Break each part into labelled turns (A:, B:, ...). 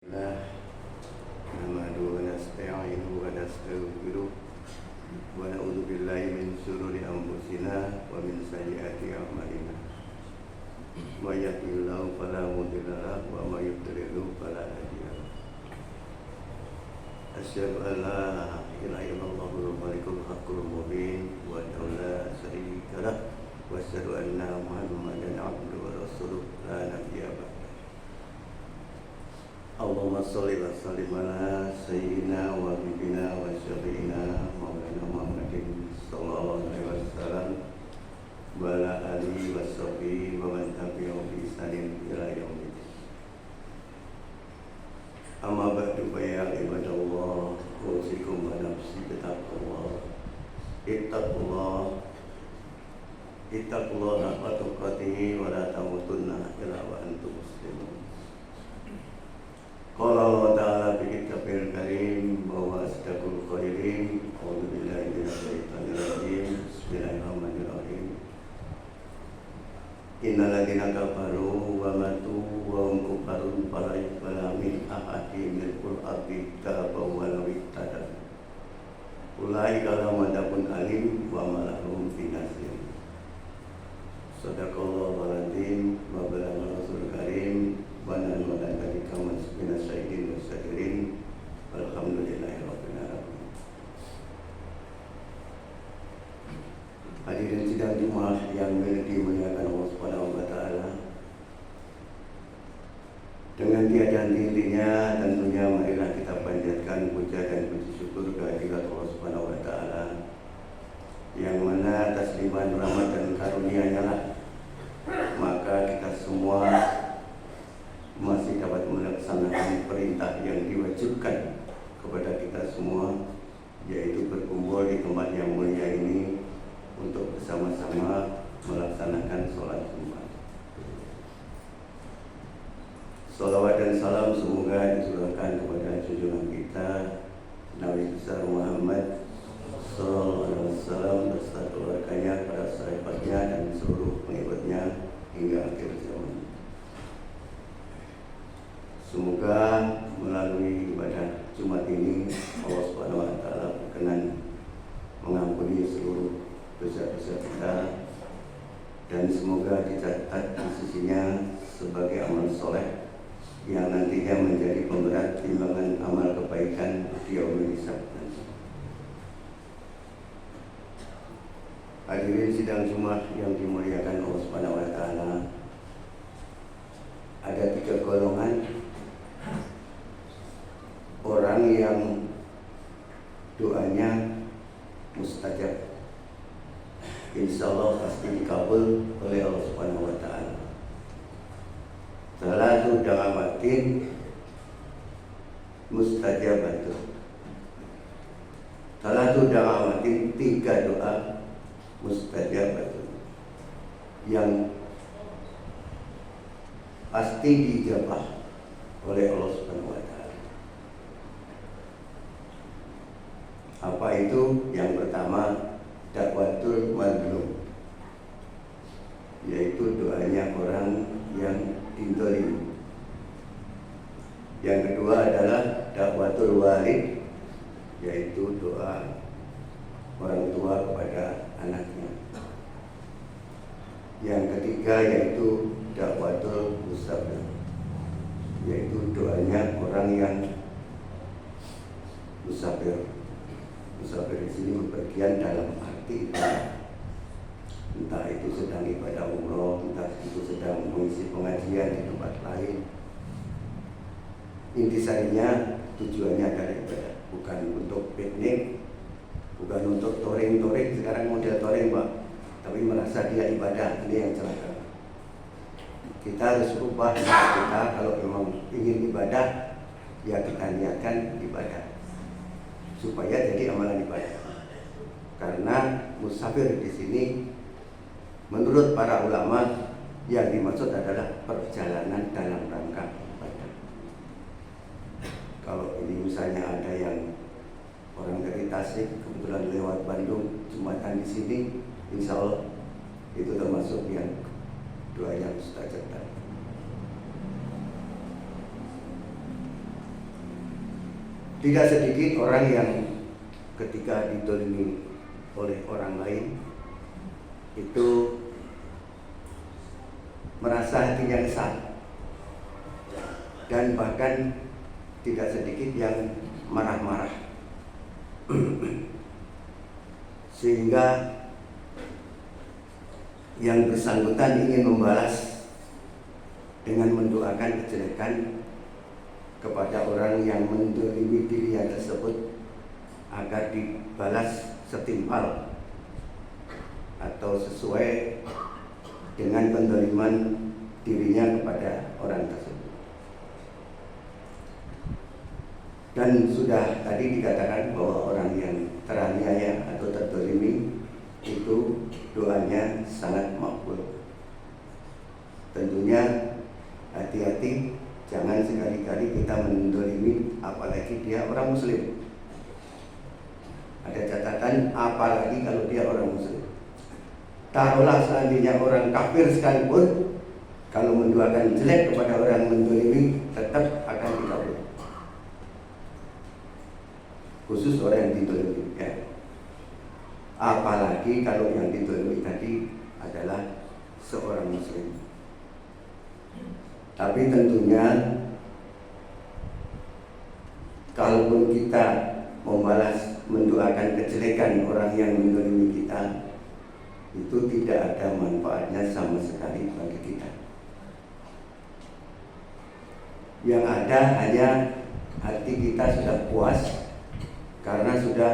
A: الله نحمده ونستعينه ونستغفره ونعوذ بالله من شرور أنفسنا ومن سيئات أعمالنا من يهده الله فلا مضل له ومن يضلل فلا هادي له أشهد أن لا إله إلا الله الملك الحق المبين وحده لا شريك له وأشهد أن محمدا عبده ورسوله لا نبي بعده Allahumma sholli wa sallim ala sayyidina wa habibina wa syafi'ina maulana Muhammadin sallallahu alaihi wasallam wa ala alihi wa sahbihi wa man tabi'ahum bi ihsanin ila yaumil din. Amma ba'du fa ya ibadallah usikum wa nafsi bittaqwallah. Ittaqullah haqqa tuqatih wa la tamutunna illa wa antum muslimun. Qala Allah Ta'ala fi kitabil karim wa asdaqul qairin. A'udzu billahi minasy syaithanir rajim. Bismillahirrahmanirrahim. Innal ladzina kafaru wa matu wa hum kuffarun fala yuqbalu min ahadihim milkul ardi dhahaban wa law ittada. Ulaika lahum adzabun alim wa ma lahum min nasir. Shadaqallahul adzim wa balagha rasulul karim. Banan wadan dari kaum minasyaitin wasyadirin. Alhamdulillahirabbil alamin. Hadirin sidang Jumat yang dimuliakan Allah Subhanahu wa taala. Dengan tiada hentinya tentunya marilah kita panjatkan puja dan puji syukur kehadirat Allah Subhanahu wa taala yang mana atas limpahan rahmat dan karunia-Nya lah maka kita semua masih dapat melaksanakan perintah yang diwajibkan kepada kita semua, yaitu berkumpul di tempat yang mulia ini untuk bersama-sama melaksanakan sholat Jumat. Salawat dan salam semoga dicurahkan kepada junjungan kita Nabi besar Muhammad sallallahu alaihi wasallam beserta keluarganya, para sahabatnya dan seluruh pengikutnya hingga akhir zaman. Semoga melalui ibadah Jumat ini Allah Subhanahu wa taala berkenan mengampuni seluruh dosa-dosa kita dan semoga dicatat di sisinya sebagai amal soleh yang nantinya menjadi pemberat timbangan amal kebaikan di yaumul hisab. Hadirin sidang Jumat yang dimuliakan Allah Subhanahu wa taala, ada 3 golongan orang yang doanya mustajab, insya Allah pasti dikabul oleh Allah Subhanahu wa taala. Salatu da'awatin mustajabatun. Salatu da'awatin, 3 doa mustajabatun yang pasti dijabah oleh Allah Subhanahu wa taala. Apa itu? Yang pertama, dakwatul mazlum, yaitu doanya orang yang dizalimi. Yang kedua adalah dakwatul walid, yaitu doa orang tua kepada anaknya. Yang ketiga yaitu dakwatul musafir, yaitu doanya orang yang musafir. Musafir di sini berbagian dalam arti entah itu sedang ibadah umroh, entah itu sedang mengisi pengajian di tempat lain. Intisarinya tujuannya adalah ibadah, bukan untuk piknik, bukan untuk touring. Sekarang model touring, Pak, tapi merasa dia ibadah. Ini yang celaka. Kita harus ubah kita. Kalau memang ingin ibadah, ya kita niatkan ibadah supaya jadi amalan ibadah. Karena musafir di sini menurut para ulama yang dimaksud adalah perjalanan dalam rangka ibadah. Kalau ini misalnya ada yang orang dari Tasik kebetulan lewat Bandung Jumatan di sini, insya Allah itu termasuk yang doanya mustajab. Tidak sedikit orang yang ketika ditolimi oleh orang lain itu merasa hatinya kesal, dan bahkan tidak sedikit yang marah-marah sehingga yang bersangkutan ingin membalas dengan mendoakan kejelekan kepada orang yang mendolimi dirinya tersebut agar dibalas setimpal atau sesuai dengan pendoliman dirinya kepada orang tersebut. Dan sudah tadi dikatakan bahwa orang yang teraniaya atau terdolimi itu doanya sangat makbul. Tentunya hati-hati, jangan sekali-kali kita mendolimi apalagi dia orang muslim. Ada catatan, apalagi kalau dia orang muslim. Taruhlah seandainya orang kafir sekalipun, kalau mendoakan jelek kepada orang mendolimi tetap akan dikabul. Khusus orang yang didolimi, ya. Apalagi kalau yang didolimi tadi adalah seorang muslim. Tapi tentunya kalaupun kita membalas, mendoakan kejelekan orang yang mendolimi kita, itu tidak ada manfaatnya sama sekali bagi kita. Yang ada hanya hati kita sudah puas karena sudah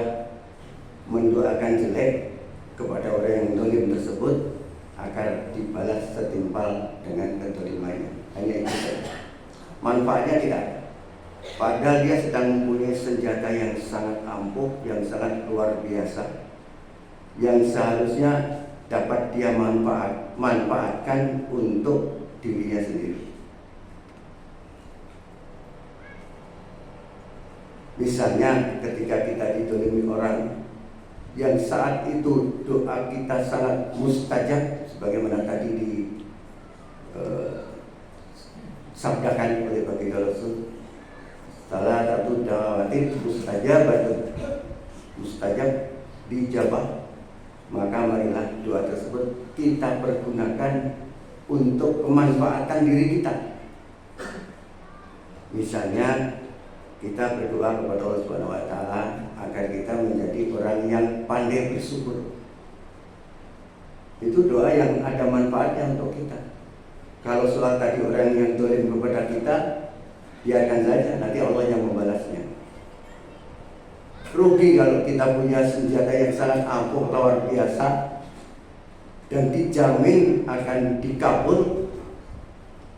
A: mendoakan jelek kepada orang yang dolim tersebut agar dibalas setimpal dengan kedolimannya. Hanya itu saja. Manfaatnya tidak ada. Padahal dia sedang mempunyai senjata yang sangat ampuh, yang sangat luar biasa, yang seharusnya dapat dia manfaatkan untuk dirinya sendiri. Misalnya ketika kita didolimi orang yang saat itu doa kita sangat mustajab, sebagaimana tadi disabdakan oleh baginda Rasul, salah satu dawatin mustajab dijabah, maka marilah doa tersebut kita pergunakan untuk kemanfaatan diri kita. Misalnya kita berdoa kepada Allah Subhanahu wa taala agar kita menjadi orang yang pandai bersyukur. Itu doa yang ada manfaatnya untuk kita. Kalau soal tadi orang yang dolim kepada kita, biarkan saja, nanti Allah yang membalasnya. Rugi kalau kita punya senjata yang sangat ampuh luar biasa dan dijamin akan dikabul,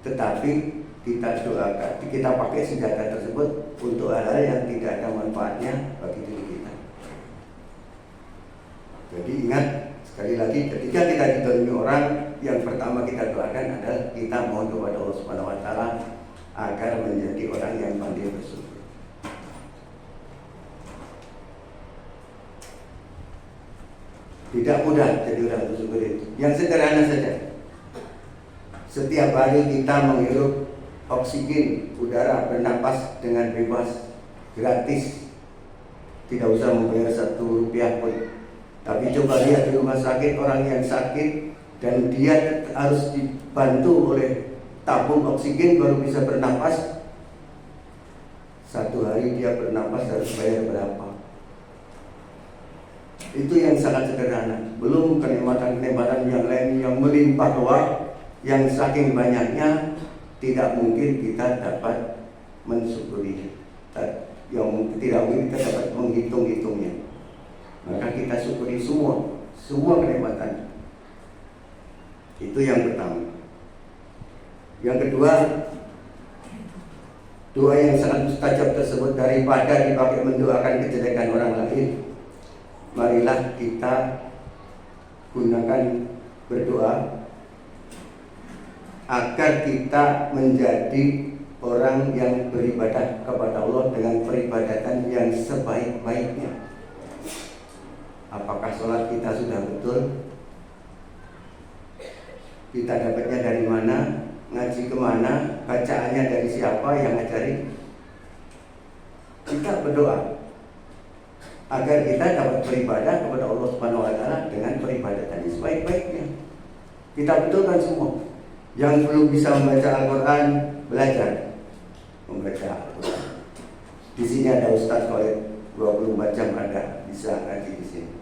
A: tetapi kita doakan, kita pakai senjata tersebut untuk hal-hal yang tidak ada manfaatnya bagi diri kita. Jadi ingat, sekali lagi, ketika kita didolimi orang, yang pertama kita doakan adalah kita mohon kepada Allah Subhanahu wa taala agar menjadi orang yang pandai bersyukur. Tidak mudah jadi orang bersyukur itu. Yang sederhana saja. Setiap hari kita menghirup oksigen, udara, bernapas dengan bebas, gratis, tidak usah membayar 1 rupiah pun. Tapi coba lihat di rumah sakit orang yang sakit dan dia harus dibantu oleh tabung oksigen baru bisa bernapas. 1 hari dia bernapas harus bayar berapa? Itu yang sangat sederhana. Belum kenikmatan-kenikmatan yang lain yang melimpah ruah, yang saking banyaknya tidak mungkin kita dapat mensyukuri, yang tidak mungkin kita dapat menghitung-hitungnya. Maka kita syukuri semua kenikmatan. Itu yang pertama. Yang kedua, doa yang sangat mustajab tersebut daripada dipakai mendoakan kejelekan orang lain, marilah kita gunakan berdoa agar kita menjadi orang yang beribadah kepada Allah dengan peribadatan yang sebaik-baiknya. Apakah sholat kita sudah betul? Kita dapatnya dari mana? Ngaji kemana? Bacaannya dari siapa yang ngajari? kita berdoa agar kita dapat beribadah kepada Allah Subhanahu wa taala dengan peribadatan yang sebaik-baiknya. Kita betulkan semua. Yang belum bisa membaca Al-Qur'an, belajar membaca Al-Qur'an. Di sini ada Ustaz Khalid, 24 jam ada, bisa ngaji di sini.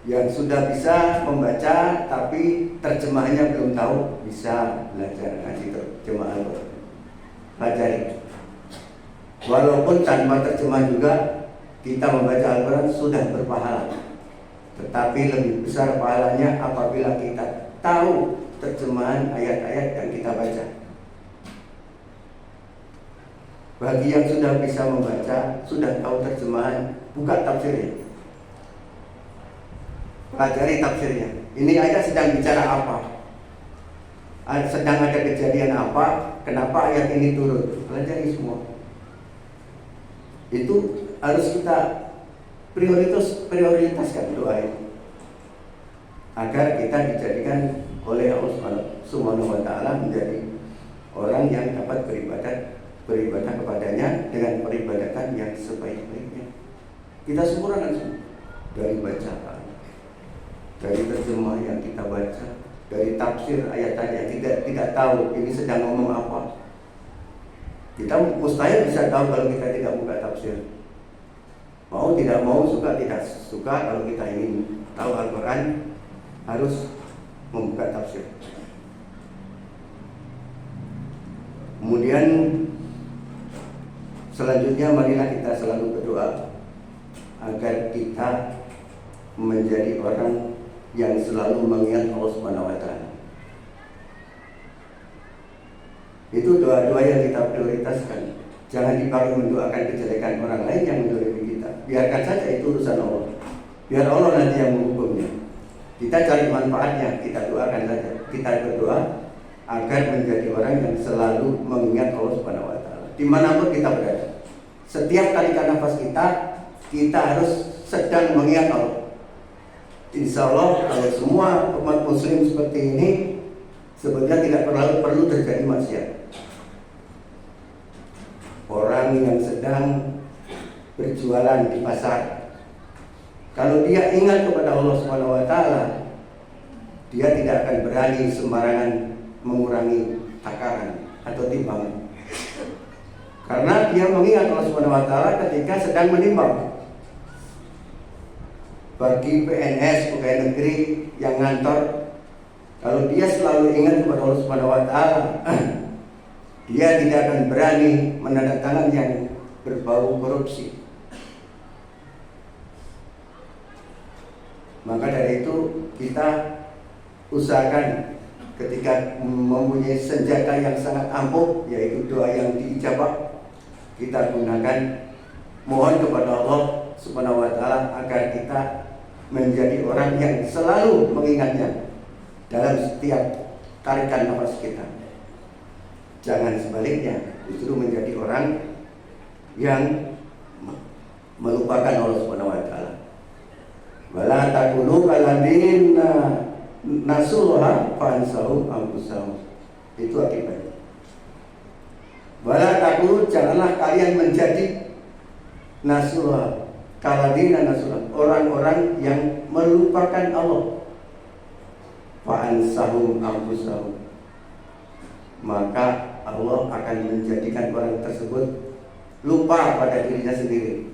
A: Yang sudah bisa membaca tapi terjemahannya belum tahu, bisa belajar ngaji terjemahan Al-Qur'an. Pelajari. Walaupun tanpa terjemah juga kita membaca Al-Quran sudah berpahala. Tetapi lebih besar pahalanya apabila kita tahu terjemahan ayat-ayat yang kita baca. Bagi yang sudah bisa membaca, sudah tahu terjemahan, buka tafsirnya. Pelajari tafsirnya. Ini ayat sedang bicara apa? Sedang ada kejadian apa? Kenapa ayat ini turun? Pelajari semua. Itu harus kita prioritaskan doa ini agar kita dijadikan oleh Allah Subhanahu wa taala menjadi orang yang dapat beribadah kepadanya dengan peribadatan yang sebaik-baiknya. Kita sempurnakan semua, dari bacaan, dari terjemah yang kita baca, dari tafsir ayat-ayat yang tidak tahu ini sedang ngomong apa. Kita mustahil bisa tahu kalau kita tidak buka tafsir. Mau tidak mau, suka tidak suka, kalau kita ingin tahu Al-Quran harus membuka tafsir. Kemudian selanjutnya marilah kita selalu berdoa agar kita menjadi orang yang selalu mengingat Allah Subhanahu wa taala. Itu doa-doa yang kita prioritaskan. Jangan dipakai mendoakan kejelekan orang lain yang mendolimi kita. Biarkan saja itu urusan Allah. Biar Allah nanti yang menghukumnya. Kita cari manfaatnya, kita doakan saja. Kita berdoa agar menjadi orang yang selalu mengingat Allah Subhanahu wa taala. Dimanapun kita berada. Setiap tarikan nafas kita harus sedang mengingat Allah. Insya Allah kalau semua umat muslim seperti ini, sebenarnya tidak perlu terjadi maksiat. Orang yang sedang berjualan di pasar, kalau dia ingat kepada Allah Subhanahu wa taala, dia tidak akan berani sembarangan mengurangi takaran atau timbangan. Karena dia mengingat Allah Subhanahu wa taala ketika sedang menimbang. Bagi PNS pegawai negeri yang ngantor, kalau dia selalu ingat kepada Allah Subhanahu wa taala, dia tidak akan berani menandatangani yang berbau korupsi. Maka dari itu kita usahakan ketika mempunyai senjata yang sangat ampuh, yaitu doa yang diijabah, kita gunakan, mohon kepada Allah Subhanahu wa taala agar kita menjadi orang yang selalu mengingatnya dalam setiap tarikan nafas kita. Jangan sebaliknya, justru menjadi orang yang melupakan Allah Subhanahu wa taala. Wala takunu kaladina nasuha fansahum anfusahum. Itu akibatnya. Wala takunu, janganlah kalian menjadi nasuha, kaladina nasuha, orang-orang yang melupakan Allah. Fansahum anfusahum. Maka Allah akan menjadikan orang tersebut lupa pada dirinya sendiri.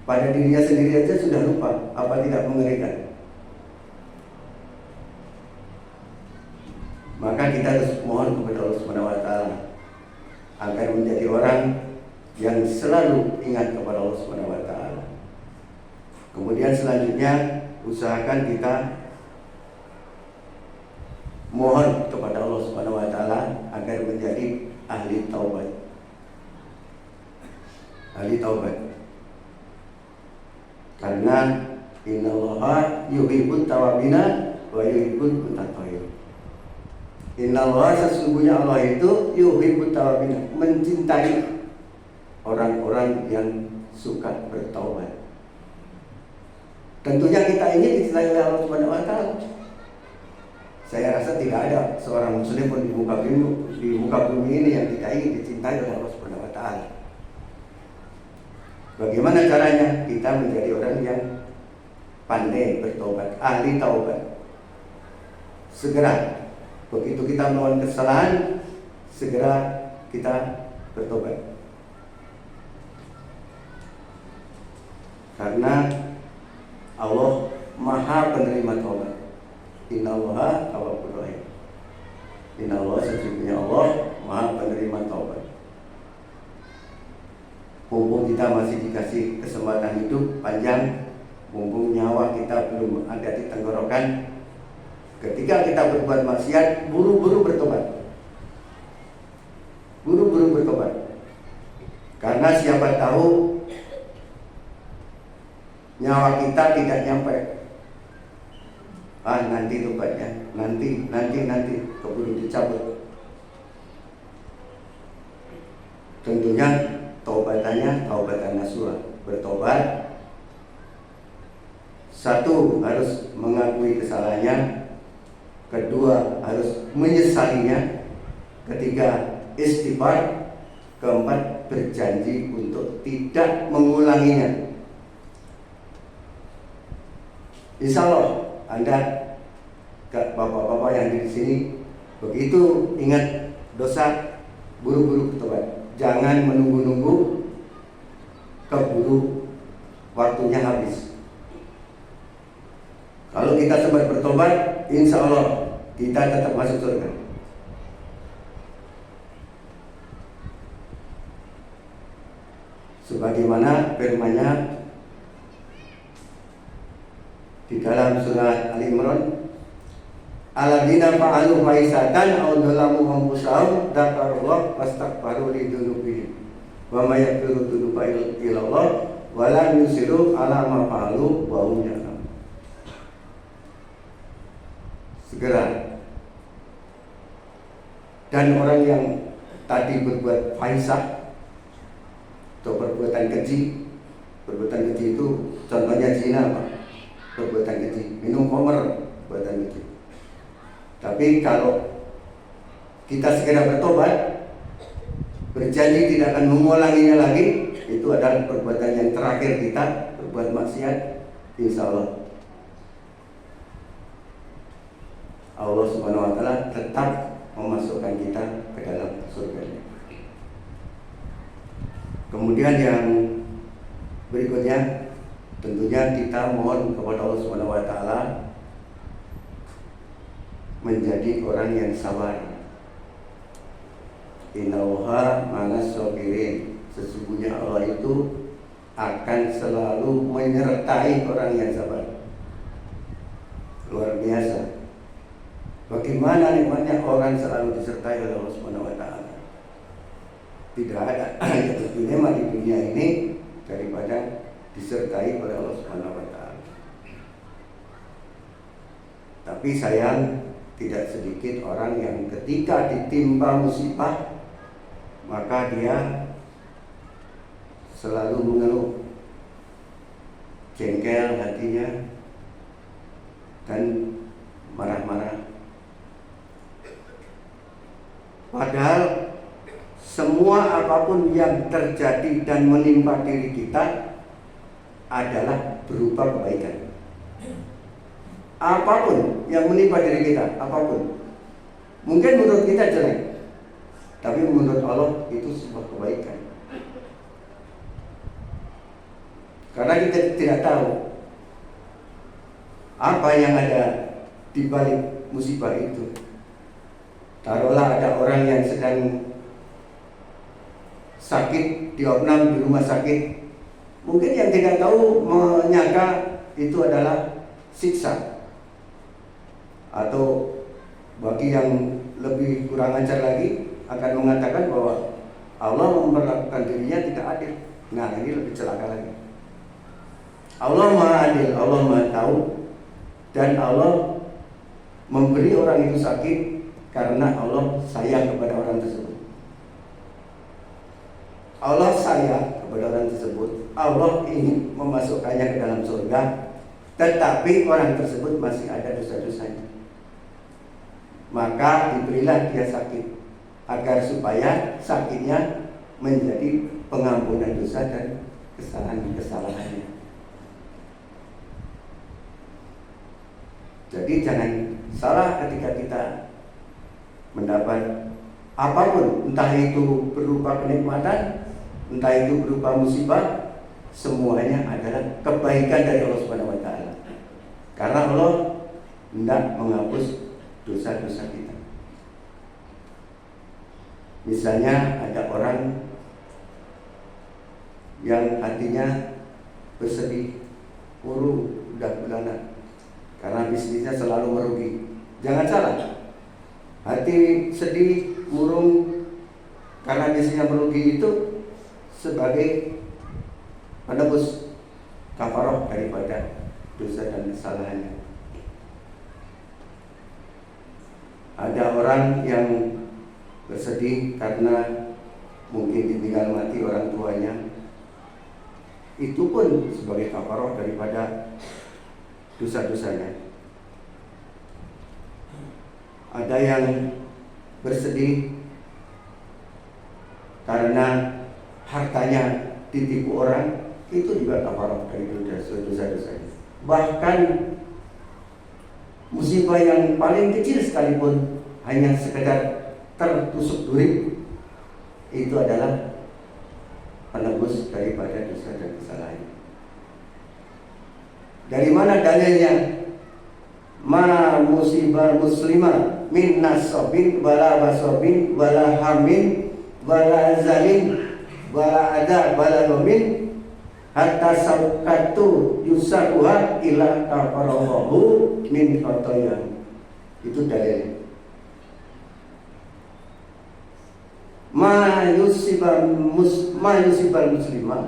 A: Pada dirinya sendiri aja sudah lupa. Apa tidak mengerikan? Maka kita harus mohon kepada Allah Subhanahu wa taala agar menjadi orang yang selalu ingat kepada Allah Subhanahu wa taala. Kemudian selanjutnya usahakan kita mohon kepada Allah Subhanahu wa taala agar menjadi ahli taubat. Ahli taubat. Karena innallaha yuhibbut tawabina wa yuhibbul mutatahhirin. Innallaha, sesungguhnya Allah itu yuhibbut tawabina, mencintai orang-orang yang suka bertaubat. Tentunya kita ingin dicintai oleh Allah Subhanahu wa taala. Saya rasa tidak ada seorang muslim pun di muka bumi ini yang tidak ingin dicintai oleh Allah Subhanahu wa taala. Bagaimana caranya? Kita menjadi orang yang pandai bertobat, ahli taubat. Segera begitu kita melakukan kesalahan, segera kita bertobat. Karena Allah Maha penerima taubat. Innallaha tawwabur rahim. Innallaha, sesungguhnya Allah Maha penerima taubat. Mumpung kita masih dikasih kesempatan hidup panjang, mumpung nyawa kita belum ada di tenggorokan, ketika kita berbuat maksiat, buru-buru bertobat. Buru-buru bertobat. Karena siapa tahu nyawa kita tidak nyampe. Nanti tobatnya, nanti keburu dicabut. Tentunya taubatannya taubatan nasuha, bertobat. Satu, harus mengakui kesalahannya. Kedua, harus menyesalinya. Ketiga, istighfar. Keempat, berjanji untuk tidak mengulanginya. Insya Allah Anda, bapak-bapak yang di sini, begitu ingat dosa, buru-buru bertobat. Jangan menunggu-nunggu keburu waktunya habis. Kalau kita sempat bertobat, insya Allah kita tetap masuk surga. Sebagaimana firman-Nya di dalam surat Al-Imran, alladzina fa'alu fahisatan aw dzalamu anfusahum dzakarullah fastaghfiru li dzunubihim wa may yaghfiru dzunuba illa Allah wa lam yusiru ala ma fa'alu wa hum ya'lamun. Segera. Dan orang yang tadi berbuat fahisah atau perbuatan keji itu contohnya zina, Pak. Perbuatan keji, minum khamr, perbuatan keji. Tapi kalau kita segera bertobat, berjanji tidak akan mengulanginya lagi, itu adalah perbuatan yang terakhir kita berbuat maksiat, insya Allah Subhanahu wa Ta'ala tetap memasukkan kita ke dalam surga. Kemudian yang berikutnya, tentunya kita mohon kepada Allah Subhanahu wa Ta'ala menjadi orang yang sabar. Innallaha ma'as sabirin. Sesungguhnya Allah itu akan selalu menyertai orang yang sabar. Luar biasa. Bagaimana nikmatnya orang selalu disertai oleh Allah Subhanahu wa Ta'ala. Tidak ada yang lebih nikmat di dunia ini daripada disertai oleh Allah Subhanahu wa Ta'ala. Tapi sayang, tidak sedikit orang yang ketika ditimpa musibah, maka dia selalu mengeluh, jengkel hatinya, dan marah-marah. Padahal semua apapun yang terjadi dan menimpa diri kita adalah berupa kebaikan. Apapun yang menimpa diri kita, apapun, mungkin menurut kita jelek, tapi menurut Allah itu sebuah kebaikan. Karena kita tidak tahu apa yang ada di balik musibah itu. Taruhlah ada orang yang sedang sakit, diopnam di rumah sakit, mungkin yang tidak tahu menyangka itu adalah siksa. Atau bagi yang lebih kurang ajar lagi akan mengatakan bahwa Allah memperlakukan dirinya tidak adil. Nah, ini lebih celaka lagi. Allah Maha Adil, Allah Maha Tahu, dan Allah memberi orang itu sakit karena Allah sayang kepada orang tersebut. Allah sayang kepada orang tersebut. Allah ingin memasukkannya ke dalam surga, tetapi orang tersebut masih ada dosa-dosanya. Maka diberilah dia sakit, agar supaya sakitnya menjadi pengampunan dosa dan kesalahan-kesalahannya. Jadi jangan salah ketika kita mendapat apapun, entah itu berupa kenikmatan, entah itu berupa musibah, semuanya adalah kebaikan dari Allah Subhanahu wa taala. Karena Allah hendak menghapus dosa-dosa kita. Misalnya ada orang yang hatinya bersedih, murung, udah bulanan, karena bisnisnya selalu merugi. Jangan salah, hati sedih, murung karena bisnisnya merugi itu sebagai penebus kafaroh daripada dosa dan kesalahannya. Ada orang yang bersedih karena mungkin ditinggal mati orang tuanya, itu pun sebagai kafaroh daripada dosa-dosanya. Ada yang bersedih karena hartanya ditipu orang, itu juga kafaroh dari dosa-dosanya. Bahkan musibah yang paling kecil sekalipun, hanya sekedar tertusuk duri, itu adalah penebus daripada dosa dan kesalahan. Dari mana dalilnya? Ma musibah muslimah min nasabin wala basabin wala hamin wala azalin wala ada wala gomin hatta saukatu yusakuha ila kafarohu min khotoyah. Itu dalilnya. Ma yusibal muslimah,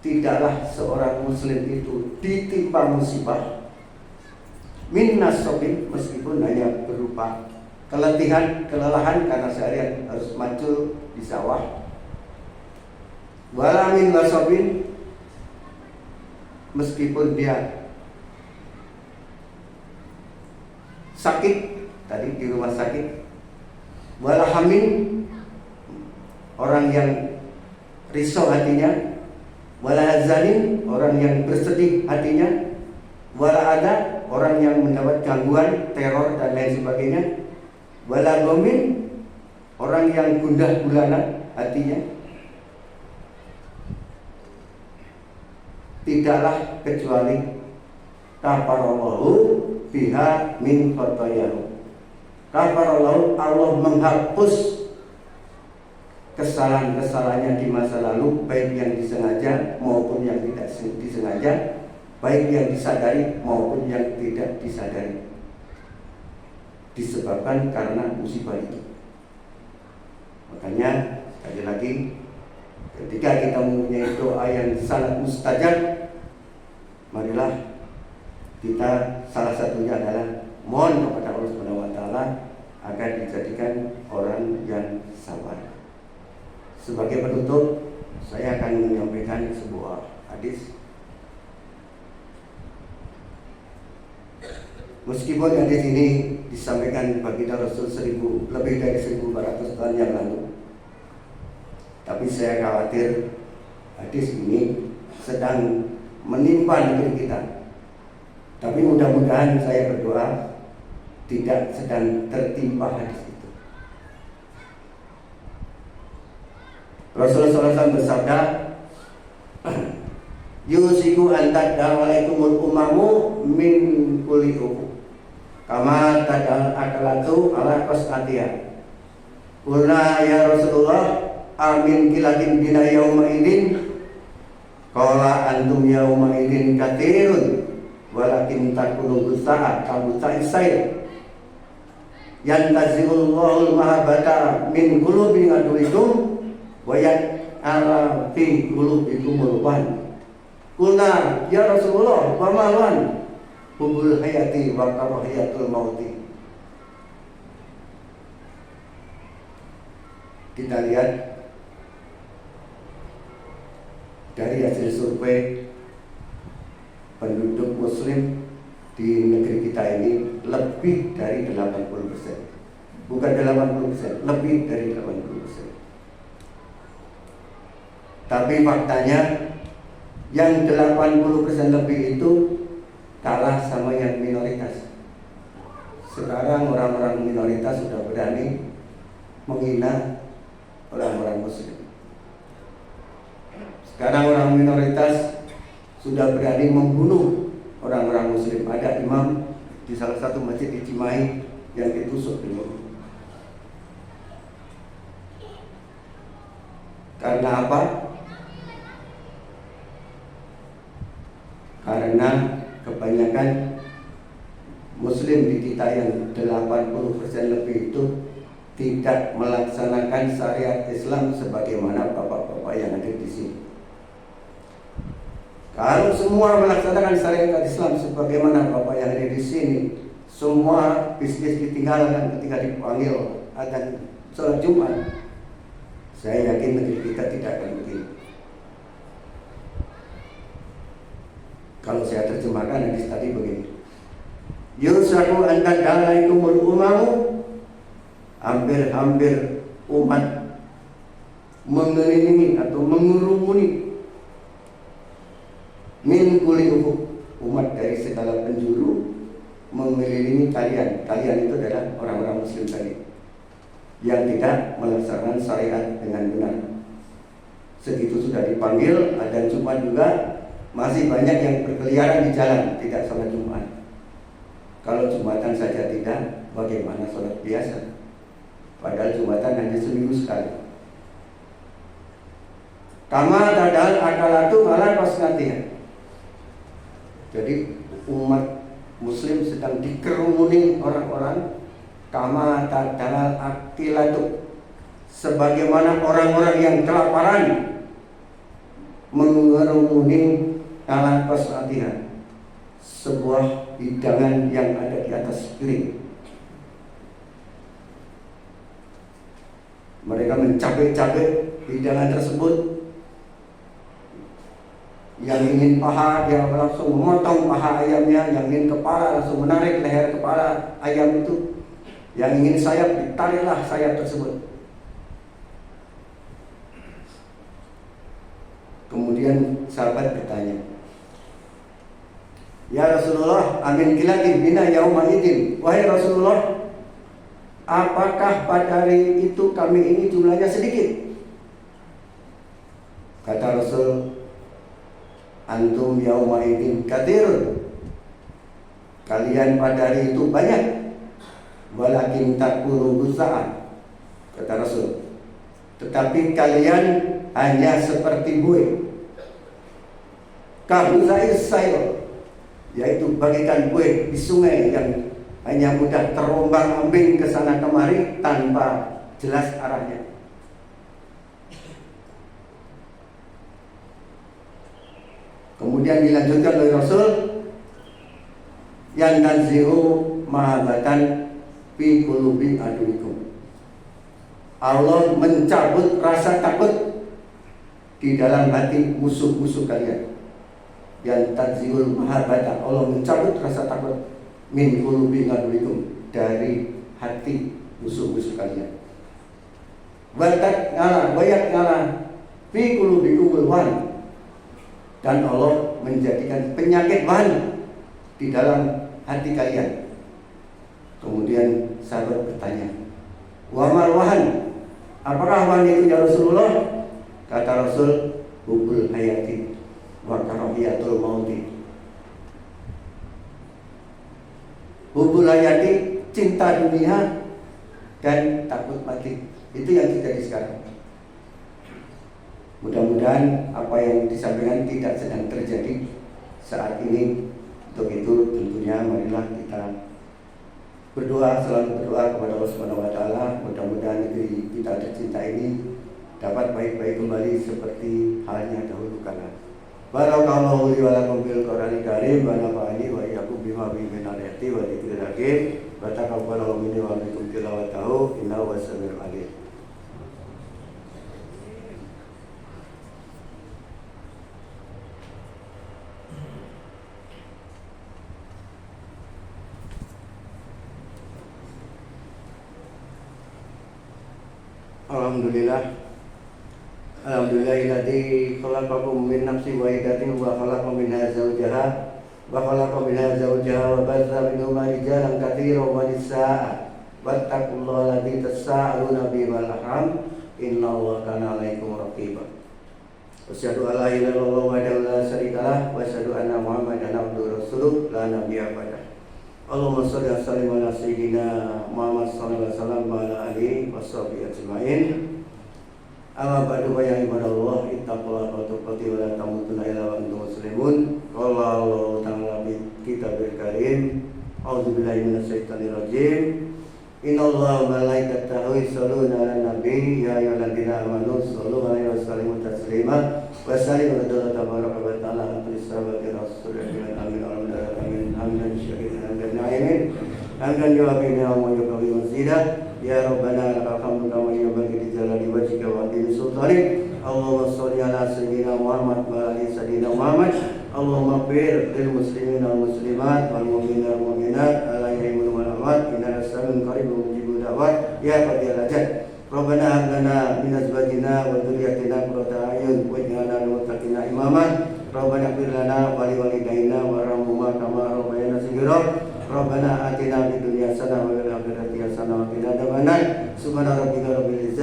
A: tidaklah seorang muslim itu ditimpa musibah min nasobin, meskipun hanya berupa keletihan, kelelahan karena seharian harus maju di sawah, wala min nasobin, meskipun dia sakit tadi di rumah sakit, wala hamin, orang yang risau hatinya, wala hazanin, orang yang bersedih hatinya, wala ada, orang yang mendapat gangguan, teror dan lain sebagainya, wala gomin, orang yang gundah gulana hatinya, tidaklah kecuali kafarallahu biha min khotoyahu. Kafarallahu, Allah menghapus kesalahan-kesalahannya di masa lalu, baik yang disengaja maupun yang tidak disengaja, baik yang disadari maupun yang tidak disadari, disebabkan karena musibah itu. Makanya sekali lagi, ketika kita mempunyai doa yang sangat mustajab, marilah kita salah satunya adalah mohon kepada Allah Subhanahu wa taala agar dijadikan orang yang sabar. Sebagai penutup, saya akan menyampaikan sebuah hadis. Meskipun hadis ini disampaikan baginda Rasul lebih dari 1400 tahun yang lalu, tapi saya khawatir hadis ini sedang menimpa negeri kita. Tapi mudah-mudahan saya berdoa tidak sedang tertimpa hadis itu. Rasulullah SAW bersabda, yusiku antat da'alaikumul umamu min kulli uku kama tadal akalatu ala qasatiyah. Qulna ya Rasulullah, amin kilatin bina yauma idin. Qala antum yauma idin katirun walakin takunu gusa'at kabusa'is sayr. Yantazilullahu mahabbata min qulubi aduikum wa ya'ala fi qulubikumul wan. Qulna ya Rasulullah wa ma wan? Hubul hayati wa karahiyatul mauti. Kita lihat dari hasil survei penduduk muslim di negeri kita ini lebih dari 80%. Bukan 80%, lebih dari 80%. Tapi faktanya yang 80% lebih itu kalah sama yang minoritas. Sekarang orang-orang minoritas sudah berani menghina orang-orang muslim. Sekarang orang minoritas sudah berani membunuh orang-orang muslim. Ada imam di salah satu masjid di Cimahi yang ditusuk dulu. Karena apa? Karena kebanyakan muslim di kita yang 80% lebih itu tidak melaksanakan syariat Islam sebagaimana bapak-bapak yang ada di sini. Kalau semua melaksanakan syariat Islam sebagaimana bapak yang ada di sini, semua bisnis ditinggalkan ketika dipanggil adzan sholat Jumat, saya yakin negeri kita tidak akan begini. Kalau saya terjemahkan hadis tadi begini, Yusaku anta dalaikumul umamu, hampir-hampir umat mengelilingi atau mengurumuni min kuli umat dari segala penjuru mengelilingi kalian. Kalian itu adalah orang-orang muslim tadi yang tidak melaksanakan syariat dengan benar. Segitu sudah dipanggil adzan Jumat juga masih banyak yang berkeliaran di jalan tidak sholat Jumat. Kalau Jumatan saja tidak, bagaimana sholat biasa? Padahal Jumatan hanya seminggu sekali. Kama tadal akalatu ala kosnatiha. Jadi umat muslim sedang dikerumuni orang-orang kama tadal akilatu, sebagaimana orang-orang yang kelaparan mengerumuni ala kosnatiha, sebuah hidangan yang ada di atas piring. Mereka mencabik-cabik hidangan tersebut. Yang ingin paha dia langsung memotong paha ayamnya, yang ingin kepala langsung menarik leher kepala ayam itu, yang ingin sayap ditariklah sayap tersebut. Kemudian sahabat bertanya, ya Rasulullah, amin kilatin bina yauma idin. Wahai Rasulullah, apakah pada hari itu kami ini jumlahnya sedikit? Kata Rasul, antum yauma idin katsirun. Kalian pada hari itu banyak. Walakin takuru gusa'an. Kata Rasul, tetapi kalian hanya seperti buih. Kabuzair sayur, yaitu bagikan buih di sungai yang hanya mudah terombang-ambing ke sana kemari tanpa jelas arahnya. Kemudian dilanjutkan oleh Rasul, yang tanzihu mahabbatan fi qulubi aduikum. Allah mencabut rasa takut di dalam hati musuh-musuh kalian. Yang tanzihul mahabbatan, Allah mencabut rasa takut min qulubi aduikum, dari hati musuh-musuh kalian. Watak ngala, wayak ngala fi qulubikumul wan, dan Allah menjadikan penyakit wan di dalam hati kalian. Kemudian sahabat bertanya, wa mal wahan, apakah wan itu ya Rasulullah? Kata Rasul, hubul hayati wa karahiyatul mauti. Hubul hayati, cinta dunia dan takut mati. Itu yang terjadi sekarang. Mudah-mudahan apa yang disampaikan tidak sedang terjadi saat ini. Untuk itu tentunya marilah kita berdoa, selalu berdoa kepada Allah Subhanahu wa taala. Mudah-mudahan negeri kita tercinta ini dapat baik-baik kembali seperti halnya dahulu kala. Barakallahu li wa lakum bil Qur'anil Karim wa nafa'ani wa iyyakum bima fihi min ayati wa dzikril hakim. Wa taqabbalallahu minni wa minkum tilawatahu innahu was-sami'ul 'alim. Alhamdulillah, Alhamdulillahilladzi khalaqakum min nafsin wahidatin wa khalaqa minha zawjaha wa batha minhuma rijalan katsiran wa nisaa'a wattaqullaha alladzi tasaaluna bihi wal arham innallaha kana 'alaikum raqiba. Asyhadu an la ilaha illallah wahdahu la syarikalah wa asyhadu anna Muhammadan abduhu wa rasuluh la nabiyya ba'dah. Allahumma shalli wa sallim ala sayyidina Muhammad sallallahu alaihi wasallam wa ala alihi washabihi ajmain. Amma ba'du fa ya ibadallah ittaqullaha wa tuqati wa la tamutunna illa wa antum muslimun. Qala Allah ta'ala bi kitabil karim. A'udzubillahi minasyaitonir rajim. Innallaha wa malaikatahu yusholluna 'alan nabi ya ayyuhalladzina amanu shollu 'alaihi wa sallimu taslima. Wa sallimu ala tabaraka wa ta'ala ala sahabati rasulillah amin amin amin syahidina dan na'imin amin yu'abina wa yuqawi masjidah. Ya Rabbana lakal hamdu kama yanbaghi li jalali wajhika wa 'azimi sultanik. Allahumma shalli ala sayyidina Muhammad wa ala ali sayyidina Muhammad. Allahumma ighfir lil muslimina wal muslimat wal mu'minina wal mu'minat ala yaimun wal amwat innaka samiun qaribun mujibud da'wat ya qadiyal hajat. Rabbana hab lana min azwajina wa dhurriyyatina qurrata a'yun waj'alna lil muttaqina imama. Rabbana ighfir lana wa li walidayna warhamhuma kama rabbayana shaghira. Rabbana atina fid dunya hasanah wa fil akhirati hasanah wa qina adzabannar. Subhana rabbika rabbil izzati